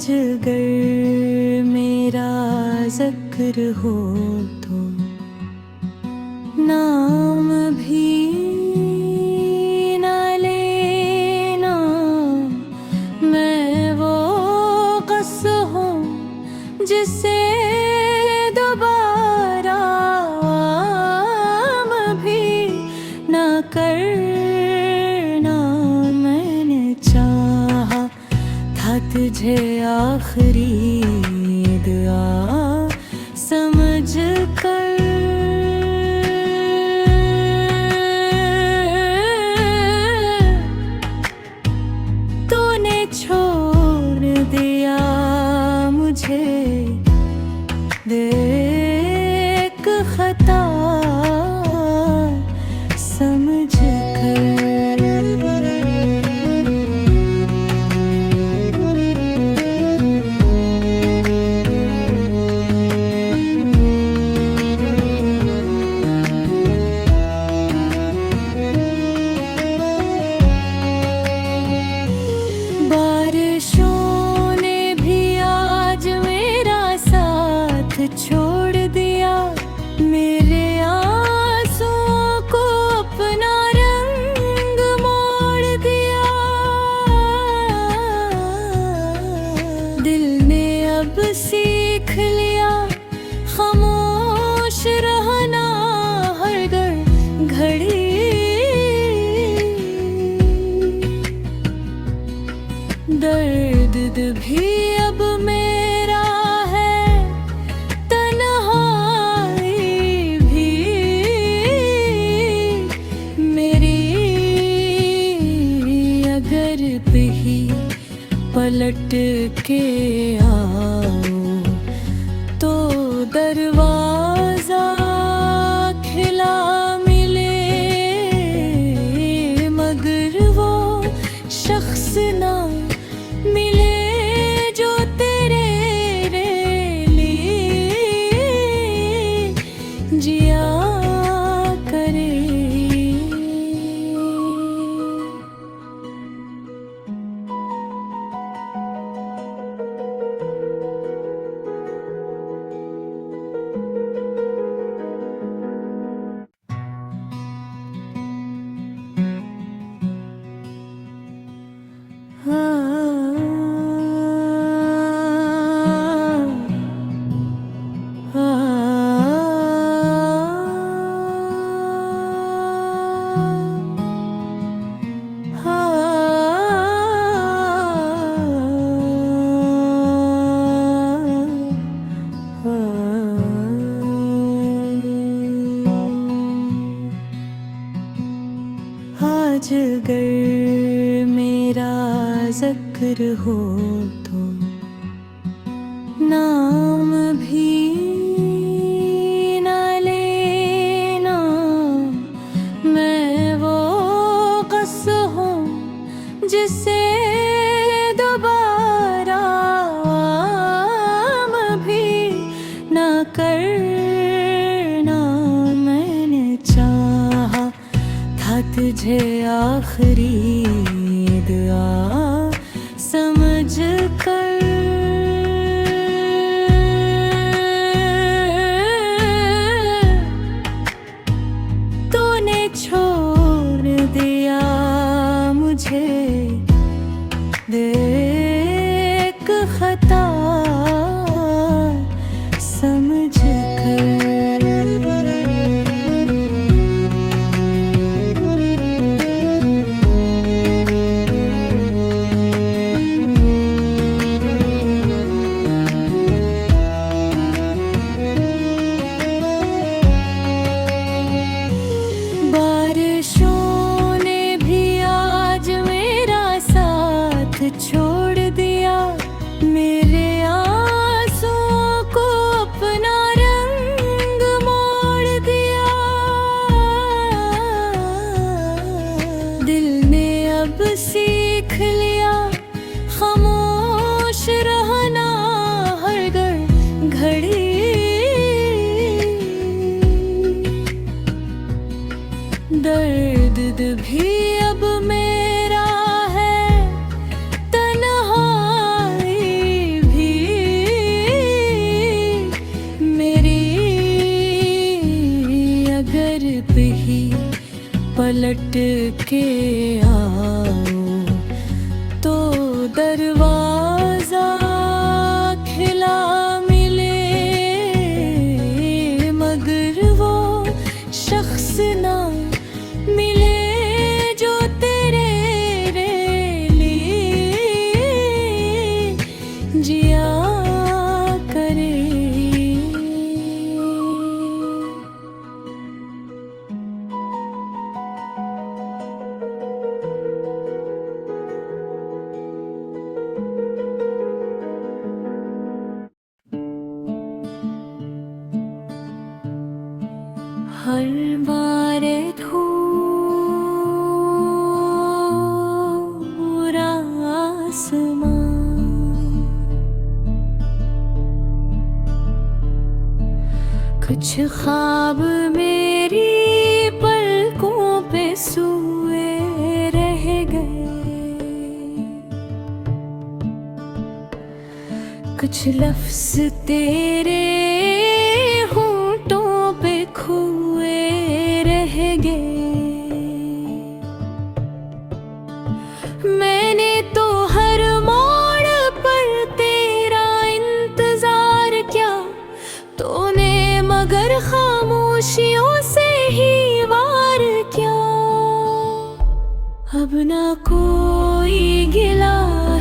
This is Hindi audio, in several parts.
आज अगर मेरा ज़िक्र हो तो नाम भी न लेना। मैं वो कस्म हूँ जिसे दोबारा आम भी न करना। मैंने चाहा था तुझे आखिरी दुआ समझ कर, तूने छोड़ दिया मुझे देख खता समझ कर। बारिशों ने भी आज मेरा साथ छोड़ दिया, मेरे आंसुओं को अपना रंग मोड़ दिया। दिल ने अब सीख लिया खामोश रहना हर घड़ी। दर्द भी अब मेरा है, तन्हाई भी मेरी। अगर भी पलट के आओ तो दरवाजा खिला मिले, मगर वो शख्स ना मिले जो तेरे लिए जिया करे। आज अगर मेरा ज़िक्र हो तो नाम भी न लेना। मैं वो कस्म हूँ जिसे दोबारा आम भी न करना। मैंने चाहा था तुझे आखिरी दुआ समझ कर, तूने छोड़ दिया मुझे देख खता समझ कर। बारिशों ने भी आज मेरा साथ छोड़ दिया, मेरे आंसुओं को अपना रंग मोड़ दिया। दिल ने अब सीख लिया खामोश रहना हर घड़ी। दर्द भी अब मेरा है, तन्हाई दरवाजा खिला मिले, मगर वो शख्स ना मिले जो तेरे लिए जिया करे। हर बार धूरा आसमां, कुछ ख्वाब मेरी पलकों पे सोए रह गए, कुछ लफ्ज तेरे होंठों पे खोए रह गए। मैंने तो हर मोड़ पर तेरा इंतजार किया, तूने मगर खामोशियों से ही वार किया। अब ना कोई गिला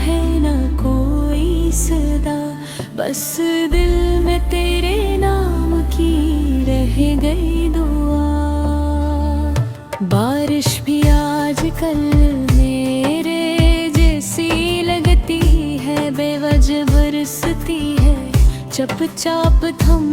है ना कोई सदा, बस दिल में तेरे नाम की रह गई दुआ। बारिश भी आजकल मेरे जैसी लगती है, बेवजह बरसती है, चुपचाप थम